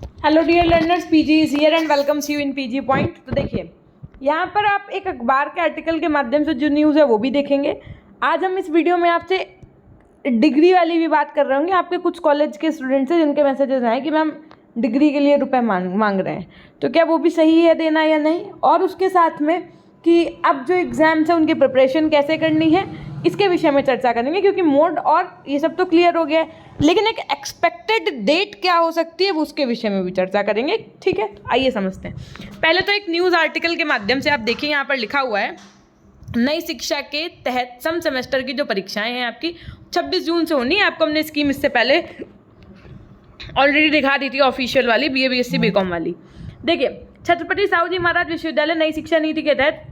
Hello dear learners, PG is here and welcomes you in PG point. तो देखिए, यहाँ पर आप एक अखबार के आर्टिकल के माध्यम से जो न्यूज़ है वो भी देखेंगे। आज हम इस वीडियो में आपसे डिग्री वाली भी बात कर रहे होंगे। आपके कुछ कॉलेज के स्टूडेंट्स हैं जिनके मैसेजेस आए कि मैम डिग्री के लिए रुपए मांग रहे हैं, तो क्या वो भी सही है देना या नहीं, और उसके साथ में कि अब जो एग्ज़ाम्स हैं उनकी प्रिपरेशन कैसे करनी है, इसके विषय में चर्चा करेंगे। क्योंकि मोड और ये सब तो क्लियर हो गया है, लेकिन एक एक्सपेक्टेड डेट क्या हो सकती है वो उसके विषय में भी चर्चा करेंगे। ठीक है, तो आइए समझते हैं। पहले तो एक न्यूज़ आर्टिकल के माध्यम से आप देखिए, यहाँ पर लिखा हुआ है नई शिक्षा के तहत सम सेमेस्टर की जो परीक्षाएं हैं आपकी 26 जून से होनी है। आपको हमने स्कीम इससे पहले ऑलरेडी दिखा दी थी, ऑफिशियल वाली बीए बीएससी बीकॉम वाली। देखिए, छत्रपति साहू जी महाराज विश्वविद्यालय नई शिक्षा नीति के तहत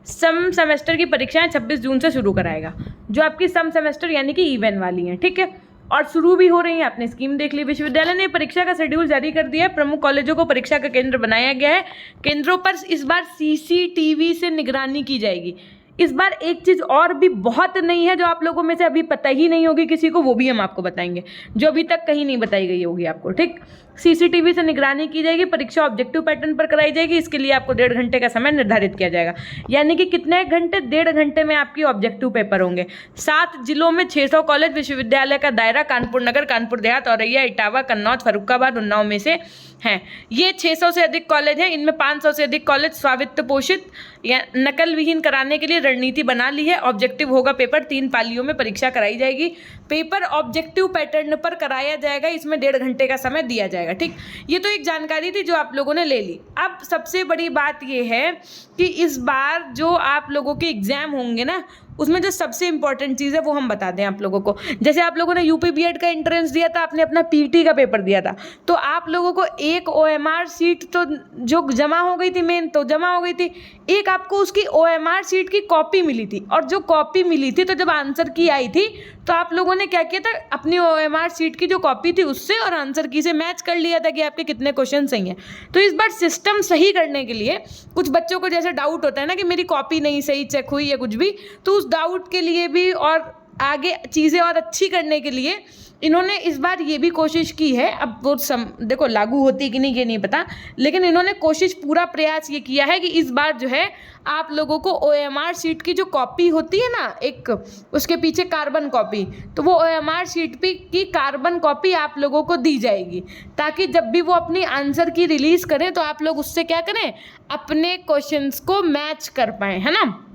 सम सेमेस्टर की परीक्षाएं 26 जून से शुरू कराएगा, जो आपकी सम सेमेस्टर यानी कि इवन वाली हैं। ठीक है, और शुरू भी हो रही है। आपने स्कीम देख ली। विश्वविद्यालय ने परीक्षा का शेड्यूल जारी कर दिया है। प्रमुख कॉलेजों को परीक्षा का केंद्र बनाया गया है। केंद्रों पर इस बार सीसीटीवी से निगरानी की जाएगी। इस बार एक चीज़ और भी बहुत नई है जो आप लोगों में से अभी पता ही नहीं होगी किसी को, वो भी हम आपको बताएंगे, जो अभी तक कहीं नहीं बताई गई होगी आपको। ठीक, सीसीटीवी से निगरानी की जाएगी। परीक्षा ऑब्जेक्टिव पैटर्न पर कराई जाएगी। इसके लिए आपको 1.5 घंटे का समय निर्धारित किया जाएगा, यानी कि कितने घंटे, 1.5 घंटे में आपकी ऑब्जेक्टिव पेपर होंगे। 7 जिलों में 600 कॉलेज विश्वविद्यालय का दायरा कानपुर नगर, कानपुर देहात, औरैया, इटावा, कन्नौज, फर्रुखाबाद, उन्नाव में से हैं। ये 600 से अधिक कॉलेज हैं। इनमें 500 से अधिक कॉलेज स्वावित्त पोषित या नकल विहीन कराने के लिए रणनीति बना ली है। ऑब्जेक्टिव होगा पेपर, 3 पालियों में परीक्षा कराई जाएगी। पेपर ऑब्जेक्टिव पैटर्न पर कराया जाएगा। इसमें 1.5 घंटे का समय दिया जाएगा। ठीक, ये तो एक जानकारी थी जो आप लोगों ने ले ली। अब सबसे बड़ी बात ये है कि इस बार जो आप लोगों के एग्जाम होंगे ना, उसमें जो सबसे इंपॉर्टेंट चीज़ है वो हम बता दें आप लोगों को। जैसे आप लोगों ने यूपी बीएड का एंट्रेंस दिया था, आपने अपना पीटी का पेपर दिया था, तो आप लोगों को एक ओएमआर सीट तो जो जमा हो गई थी, मेन तो जमा हो गई थी, एक आपको उसकी ओएमआर सीट की कॉपी मिली थी। और जो कॉपी मिली थी, तो जब आंसर की आई थी तो आप लोगों ने क्या किया था, अपनी ओएमआर सीट की जो कॉपी थी उससे और आंसर की से मैच कर लिया था कि आपके कितने क्वेश्चन सही हैं। तो इस बार सिस्टम सही करने के लिए कुछ बच्चों को जैसे डाउट होता है ना कि मेरी कॉपी नहीं सही चेक हुई या कुछ भी, तो उस डाउट के लिए भी और आगे चीज़ें और अच्छी करने के लिए इन्होंने इस बार ये भी कोशिश की है। अब वो देखो लागू होती है कि नहीं ये नहीं पता, लेकिन इन्होंने कोशिश, पूरा प्रयास ये किया है कि इस बार जो है आप लोगों को ओएमआर शीट की जो कॉपी होती है ना, एक उसके पीछे कार्बन कॉपी, तो वो ओएमआर शीट की कार्बन कॉपी आप लोगों को दी जाएगी, ताकि जब भी वो अपनी आंसर की रिलीज़ करें तो आप लोग उससे क्या करें, अपने क्वेश्चंस को मैच कर पाएँ, है ना।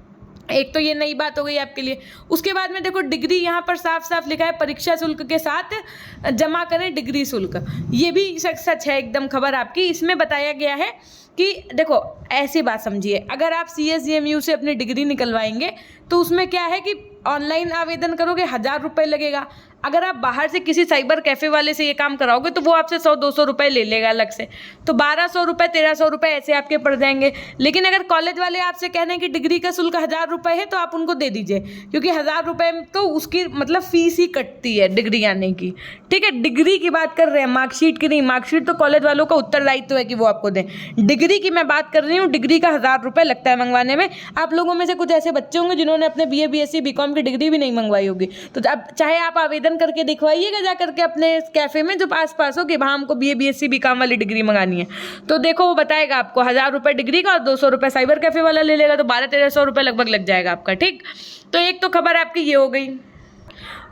एक तो ये नई बात हो गई आपके लिए। उसके बाद में देखो, डिग्री यहाँ पर साफ साफ लिखा है, परीक्षा शुल्क के साथ जमा करें डिग्री शुल्क। ये भी सच है एकदम खबर आपकी। इसमें बताया गया है कि देखो, ऐसी बात समझिए, अगर आप CSJMU से अपनी डिग्री निकलवाएंगे तो उसमें क्या है कि ऑनलाइन आवेदन करोगे 1000 रुपये लगेगा। अगर आप बाहर से किसी साइबर कैफ़े वाले से ये काम कराओगे तो वो आपसे 100-200 रुपये ले लेगा अलग से, तो 1200 रुपये 1300 रुपये ऐसे आपके पड़ जाएंगे। लेकिन अगर कॉलेज वाले आपसे कह रहे हैं कि डिग्री का शुल्क 1000 रुपये है, तो आप उनको दे दीजिए, क्योंकि 1000 रुपये तो उसकी मतलब फीस ही कटती है डिग्री आने की। ठीक है, डिग्री की बात कर रहे हैं, मार्कशीट की नहीं। मार्कशीट तो कॉलेज वालों का उत्तरदायित्व है कि वो आपको दें। डिग्री की मैं बात कर रही हूँ। डिग्री का 1000 रुपये लगता है मंगवाने में। आप लोगों में से कुछ ऐसे बच्चे होंगे जिन्होंने अपने BA BSc BCom की डिग्री भी नहीं मंगवाई होगी, तो अब चाहे आप आवेदन करके दिखवाइएगा जा करके अपने कैफ़े में जो पास हो कि वहाँ हमको BA BSc BCom वाली डिग्री मंगानी है, तो देखो वो बताएगा आपको 1000 रुपये डिग्री का और 200 रुपये साइबर कैफ़े वाला ले लेगा, तो 1200-1300 रुपये लगभग लग जाएगा आपका। ठीक, तो एक तो खबर आपकी ये हो गई।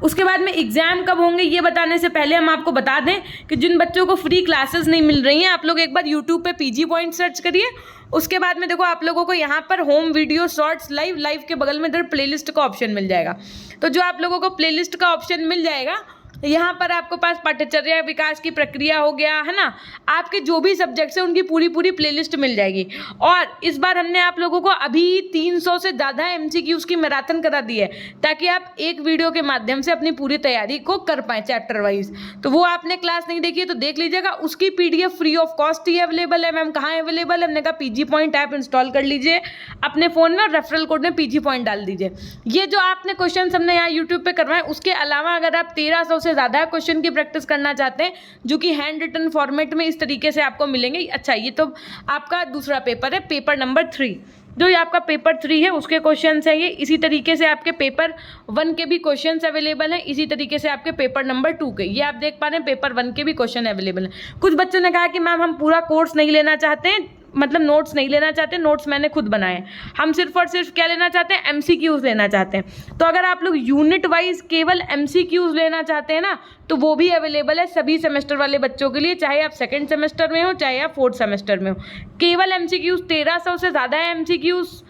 उसके बाद में एग्ज़ाम कब होंगे ये बताने से पहले हम आपको बता दें कि जिन बच्चों को फ्री क्लासेस नहीं मिल रही हैं, आप लोग एक बार यूट्यूब पे पीजी पॉइंट सर्च करिए। उसके बाद में देखो, आप लोगों को यहाँ पर होम वीडियो शॉर्ट्स लाइव के बगल में इधर प्लेलिस्ट का ऑप्शन मिल जाएगा। तो जो आप लोगों को प्लेलिस्ट का ऑप्शन मिल जाएगा, यहाँ पर आपके पास पाठ्यचर्या विकास की प्रक्रिया हो गया, है ना, आपके जो भी सब्जेक्ट्स हैं उनकी पूरी प्लेलिस्ट मिल जाएगी। और इस बार हमने आप लोगों को अभी 300 से ज़्यादा MCQs की मैराथन करा दी है, ताकि आप एक वीडियो के माध्यम से अपनी पूरी तैयारी को कर पाएँ चैप्टर वाइज। तो वो आपने क्लास नहीं देखी है तो देख लीजिएगा, उसकी PDF free of cost he available है। मैम कहाँ अवेलेबल है? हमने कहा पीजी पॉइंट ऐप इंस्टॉल कर लीजिए अपने फ़ोन में और रेफरल कोड में पीजी पॉइंट डाल दीजिए। ये जो आपने क्वेश्चन हमने यहाँ यूट्यूब पर करवाए, उसके अलावा अगर आप 1300 से ज़्यादा क्वेश्चन की प्रैक्टिस करना चाहते हैं जो कि हैंड रिटन फॉर्मेट में इस तरीके से आपको मिलेंगे। अच्छा, ये तो आपका दूसरा पेपर है, पेपर नंबर 3। जो ये आपका पेपर 3 है उसके क्वेश्चन है ये। इसी तरीके से आपके पेपर 1 के भी क्वेश्चन अवेलेबल हैं, इसी तरीके से आपके पेपर नंबर 2 के, ये आप देख पा रहे हैं पेपर 1 के भी क्वेश्चन अवेलेबल हैं। कुछ बच्चों ने कहा कि मैम हम पूरा कोर्स नहीं लेना चाहते हैं, मतलब नोट्स नहीं लेना चाहते, नोट्स मैंने खुद बनाए हैं, हम सिर्फ और सिर्फ क्या लेना चाहते हैं, MCQs लेना चाहते हैं। तो अगर आप लोग यूनिट वाइज केवल MCQs लेना चाहते हैं ना, तो वो भी अवेलेबल है सभी सेमेस्टर वाले बच्चों के लिए, चाहे आप सेकंड सेमेस्टर में हो चाहे आप फोर्थ सेमेस्टर में हो। केवल MCQs 1300 से ज़्यादा है MCQs,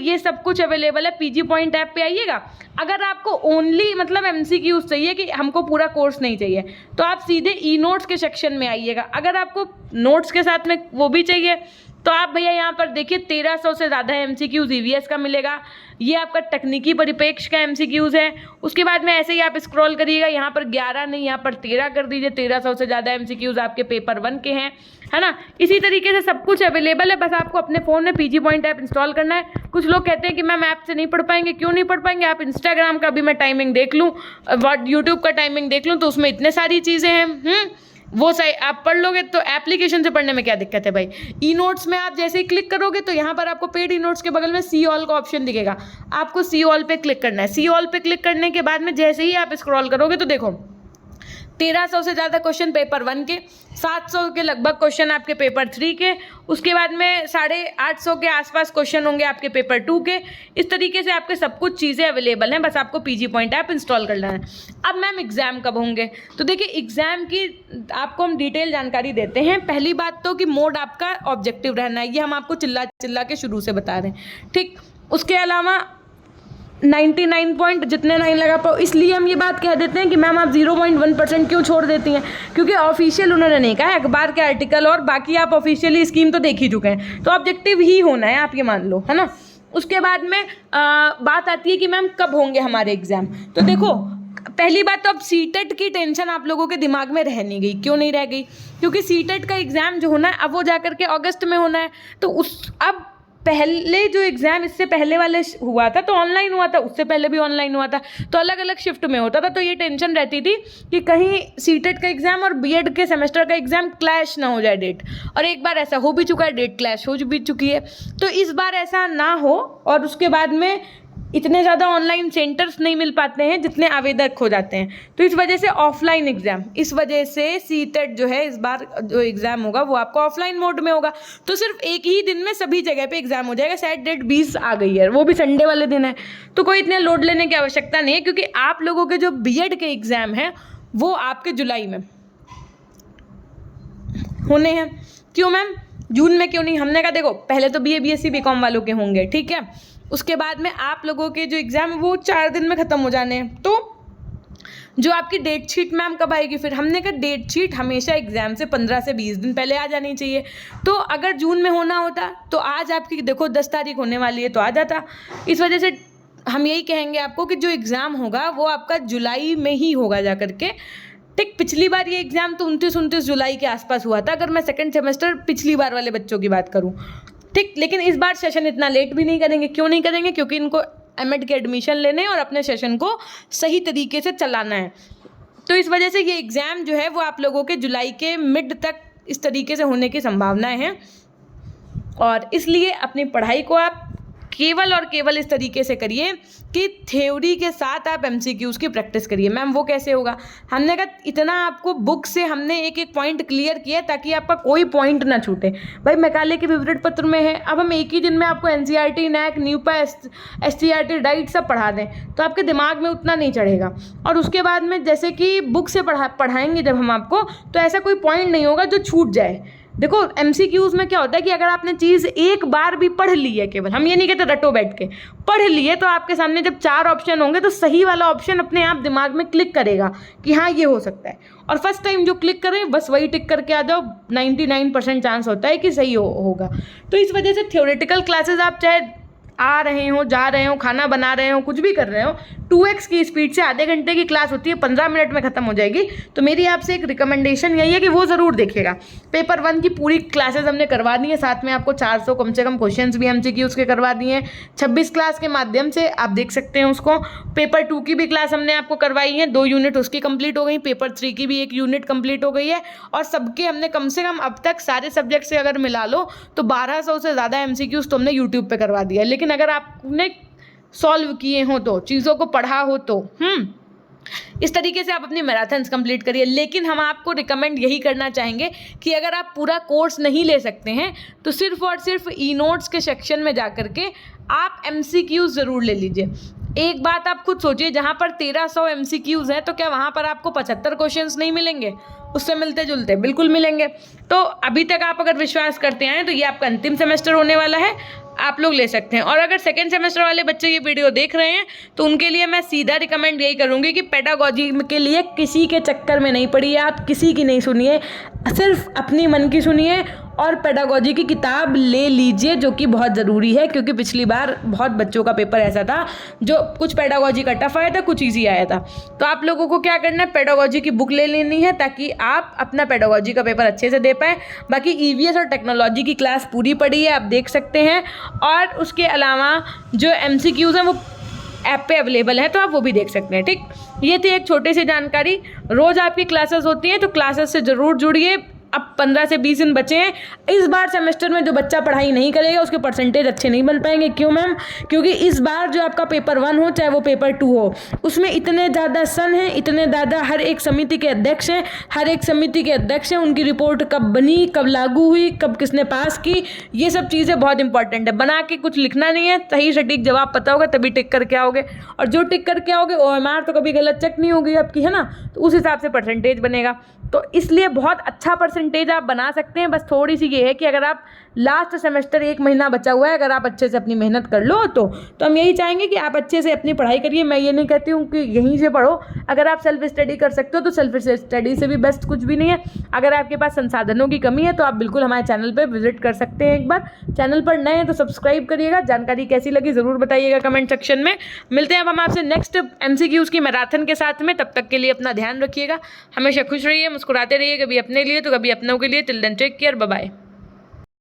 ये सब कुछ अवेलेबल है। PG पॉइंट ऐप पे आइएगा। अगर आपको ओनली मतलब MCQs चाहिए कि हमको पूरा कोर्स नहीं चाहिए, तो आप सीधे ई नोट्स के सेक्शन में आइएगा। अगर आपको नोट्स के साथ में वो भी चाहिए तो आप भैया यहाँ पर देखिए 1300 से ज़्यादा MCQs EVS का मिलेगा। ये आपका तकनीकी परिप्रेक्ष्य का MCQs है। उसके बाद में ऐसे ही आप स्क्रॉल करिएगा, यहाँ पर 11 नहीं यहाँ पर 13 कर दीजिए। 1300 से ज़्यादा MCQs आपके पेपर 1 के हैं, है ना। इसी तरीके से सब कुछ अवेलेबल है, बस आपको अपने फ़ोन में PG पॉइंट ऐप इंस्टॉल करना है। कुछ लोग कहते हैं कि मैम ऐप से नहीं पढ़ पाएंगे, क्यों नहीं पढ़ पाएंगे, आप इंस्टाग्राम का भी मैं टाइमिंग देख लूँ, यूट्यूब का टाइमिंग देख लूँ, तो उसमें इतने सारी चीज़ें हैं, वो सही आप पढ़ लोगे। तो एप्लीकेशन से पढ़ने में क्या दिक्कत है भाई। ई नोट्स में आप जैसे ही क्लिक करोगे तो यहाँ पर आपको पेड ई नोट्स के बगल में सी ऑल का ऑप्शन दिखेगा, आपको सी ऑल पे क्लिक करना है। सी ऑल पे क्लिक करने के बाद में जैसे ही आप स्क्रॉल करोगे तो देखो 1300 से ज़्यादा क्वेश्चन पेपर 1 के, 700 के लगभग क्वेश्चन आपके पेपर 3 के, उसके बाद में 850 के आसपास क्वेश्चन होंगे आपके पेपर 2 के। इस तरीके से आपके सब कुछ चीज़ें अवेलेबल हैं, बस आपको PG पॉइंट ऐप इंस्टॉल कर लेना है। अब मैम एग्ज़ाम कब होंगे, तो देखिए एग्ज़ाम की आपको हम डिटेल जानकारी देते हैं। पहली बात तो कि मोड आपका ऑब्जेक्टिव रहना है, ये हम आपको चिल्ला चिल्ला के शुरू से बता रहे हैं, ठीक। उसके अलावा 99 पॉइंट जितने 9 लगा पाओ, इसलिए हम ये बात कह देते हैं कि मैम आप 0.1% क्यों छोड़ देती हैं, क्योंकि ऑफिशियल उन्होंने नहीं कहा, अखबार के आर्टिकल और बाकी आप ऑफिशियली स्कीम तो देख ही चुके हैं, तो ऑब्जेक्टिव ही होना है, आप ये मान लो, है ना। उसके बाद में बात आती है कि मैम कब होंगे हमारे एग्ज़ाम। तो देखो पहली बात तो अब सीटेट की टेंशन आप लोगों के दिमाग में रह नहीं गई। क्यों नहीं रह गई, क्योंकि सीटेट का एग्ज़ाम जो होना है अब वो जा करके अगस्त में होना है। तो अब पहले जो एग्ज़ाम इससे पहले वाले हुआ था तो ऑनलाइन हुआ था, उससे पहले भी ऑनलाइन हुआ था, तो अलग अलग शिफ्ट में होता था। तो ये टेंशन रहती थी कि कहीं सीटेट का एग्ज़ाम और बीएड के सेमेस्टर का एग्ज़ाम क्लैश ना हो जाए डेट, और एक बार ऐसा हो भी चुका है, डेट क्लैश हो भी चुकी है। तो इस बार ऐसा ना हो, और उसके बाद में इतने ज़्यादा ऑनलाइन सेंटर्स नहीं मिल पाते हैं जितने आवेदक हो जाते हैं, तो इस वजह से ऑफलाइन एग्ज़ाम, इस वजह से सीटेट जो है इस बार जो एग्ज़ाम होगा वो आपको ऑफलाइन मोड में होगा। तो सिर्फ एक ही दिन में सभी जगह पे एग्ज़ाम हो जाएगा। शायद डेट 20 आ गई है, वो भी संडे वाले दिन है, तो कोई इतने लोड लेने की आवश्यकता नहीं है, क्योंकि आप लोगों के जो बीएड के एग्ज़ाम हैं वो आपके जुलाई में होने हैं। क्यों मैम, जून में क्यों नहीं? हमने कहा देखो पहले तो BA BSc BCom वालों के होंगे, ठीक है, उसके बाद में आप लोगों के जो एग्ज़ाम है वो 4 दिन में ख़त्म हो जाने हैं। तो जो आपकी डेट शीट मैम कब आएगी फिर? हमने कहा डेट शीट हमेशा एग्ज़ाम से 15 से 20 दिन पहले आ जानी चाहिए। तो अगर जून में होना होता तो आज आपकी देखो 10 तारीख होने वाली है तो आ जाता। इस वजह से हम यही कहेंगे आपको कि जो एग्ज़ाम होगा वो आपका जुलाई में ही होगा जा करके, ठीक। पिछली बार ये एग्ज़ाम तो 29 जुलाई के आसपास हुआ था, अगर मैं सेकंड सेमेस्टर पिछली बार वाले बच्चों की बात करूँ, ठीक। लेकिन इस बार सेशन इतना लेट भी नहीं करेंगे। क्यों नहीं करेंगे? क्योंकि इनको एमएड के एडमिशन लेने और अपने सेशन को सही तरीके से चलाना है। तो इस वजह से ये एग्ज़ाम जो है वो आप लोगों के जुलाई के मिड तक इस तरीके से होने की संभावनाएं हैं, और इसलिए अपनी पढ़ाई को आप केवल और केवल इस तरीके से करिए कि थ्योरी के साथ आप MCQs की प्रैक्टिस करिए। मैम वो कैसे होगा? हमने कहा इतना आपको बुक से हमने एक एक पॉइंट क्लियर किया ताकि आपका कोई पॉइंट ना छूटे। भाई मैकाले के विवरण पत्र में है, अब हम एक ही दिन में आपको NCERT NAC NUEPA SCERT diet सब पढ़ा दें तो आपके दिमाग में उतना नहीं चढ़ेगा। और उसके बाद में जैसे कि बुक से पढ़ाएंगे जब हम आपको, तो ऐसा कोई पॉइंट नहीं होगा जो छूट जाए। देखो MCQs में क्या होता है कि अगर आपने चीज़ एक बार भी पढ़ ली है, केवल हम ये नहीं कहते रटो बैठ के, पढ़ लिए, तो आपके सामने जब 4 ऑप्शन होंगे तो सही वाला ऑप्शन अपने आप दिमाग में क्लिक करेगा कि हाँ ये हो सकता है, और फर्स्ट टाइम जो क्लिक करें बस वही टिक करके आ जाओ, 99% चांस होता है कि सही होगा। तो इस वजह से थ्योरेटिकल क्लासेस आप चाहे आ रहे हो, जा रहे हो, खाना बना रहे हो, कुछ भी कर रहे हो, 2x की स्पीड से आधे घंटे की क्लास होती है, 15 मिनट में ख़त्म हो जाएगी। तो मेरी आपसे एक रिकमेंडेशन यही है कि वो ज़रूर देखिएगा। पेपर 1 की पूरी क्लासेस हमने करवा दी है, साथ में आपको 400 कम से कम क्वेश्चंस भी MCQs के करवा दिए हैं 26 क्लास के माध्यम से, आप देख सकते हैं उसको। पेपर 2 की भी क्लास हमने आपको करवाई है, 2 यूनिट उसकी कंप्लीट हो गई, पेपर 3 की भी 1 यूनिट कंप्लीट हो गई है, और सबके हमने कम से कम अब तक सारे सब्जेक्ट से अगर मिला लो तो 1200 से ज़्यादा MCQs तो हमने यूट्यूब पर करवा दिया। लेकिन अगर आपने सॉल्व किए हो तो, चीज़ों को पढ़ा हो तो इस तरीके से आप अपनी मैराथन्स कंप्लीट करिए। लेकिन हम आपको रिकमेंड यही करना चाहेंगे कि अगर आप पूरा कोर्स नहीं ले सकते हैं तो सिर्फ और सिर्फ ई नोट्स के सेक्शन में जा कर के आप MCQs ज़रूर ले लीजिए। एक बात आप खुद सोचिए, जहाँ पर 1300 MCQs हैं तो क्या वहाँ पर आपको 75 क्वेश्चंस नहीं मिलेंगे? उससे मिलते जुलते बिल्कुल मिलेंगे। तो अभी तक आप अगर विश्वास करते हैं तो ये आपका अंतिम सेमेस्टर होने वाला है, आप लोग ले सकते हैं। और अगर सेकेंड सेमेस्टर वाले बच्चे ये वीडियो देख रहे हैं तो उनके लिए मैं सीधा रिकमेंड यही करूँगी कि पेडागोजी के लिए किसी के चक्कर में नहीं पड़िए, आप किसी की नहीं सुनिए, सिर्फ अपनी मन की सुनिए और पेडागोजी की किताब ले लीजिए, जो कि बहुत ज़रूरी है। क्योंकि पिछली बार बहुत बच्चों का पेपर ऐसा था जो कुछ पेडागोजी का टफ आया था, कुछ ईजी आया था। तो आप लोगों को क्या करना है, पेडागोजी की बुक ले लेनी है ताकि आप अपना पेडागोजी का पेपर अच्छे से दे पाएँ। बाकी EVS और टेक्नोलॉजी की क्लास पूरी पड़ी है, आप देख सकते हैं। और उसके अलावा जो MCQs हैं वो ऐप पे अवेलेबल है, तो आप वो भी देख सकते हैं। ठीक, ये थी एक छोटी सी जानकारी। रोज़ आपकी क्लासेस होती हैं तो क्लासेस से ज़रूर जुड़िए। अब 15 से 20 दिन बचे हैं। इस बार सेमेस्टर में जो बच्चा पढ़ाई नहीं करेगा उसके परसेंटेज अच्छे नहीं बन पाएंगे। क्यों मैम? क्योंकि इस बार जो आपका पेपर 1 हो चाहे वो पेपर 2 हो, उसमें इतने ज़्यादा सन हैं, इतने ज़्यादा हर एक समिति के अध्यक्ष हैं, उनकी रिपोर्ट कब बनी, कब लागू हुई, कब किसने पास की, ये सब चीज़ें बहुत इंपॉर्टेंट है। बना के कुछ लिखना नहीं है, सही सटीक जवाब पता होगा तभी टिक करके आओगे, और जो टिक करके आओगे OMR तो कभी गलत चेक नहीं होगी आपकी, है ना? तो उस हिसाब से परसेंटेज बनेगा। तो इसलिए बहुत अच्छा परसेंटेज आप बना सकते हैं। बस थोड़ी सी ये है कि अगर आप लास्ट सेमेस्टर 1 महीना बचा हुआ है, अगर आप अच्छे से अपनी मेहनत कर लो तो हम यही चाहेंगे कि आप अच्छे से अपनी पढ़ाई करिए। मैं ये नहीं कहती हूँ कि यहीं से पढ़ो, अगर आप सेल्फ स्टडी कर सकते हो तो सेल्फ स्टडी से भी बेस्ट कुछ भी नहीं है। अगर आपके पास संसाधनों की कमी है तो आप बिल्कुल हमारे चैनल पर विजिट कर सकते हैं। एक बार चैनल पर नए हैं तो सब्सक्राइब करिएगा। जानकारी कैसी लगी ज़रूर बताइएगा कमेंट सेक्शन में। मिलते हैं अब हम आपसे नेक्स्ट MCQs की मैराथन के साथ में। तब तक के लिए अपना ध्यान रखिएगा, हमेशा खुश रहिए, मुस्कुराते रहिए, कभी अपने लिए तो कभी अपनों के लिए। Till then take care, bye bye.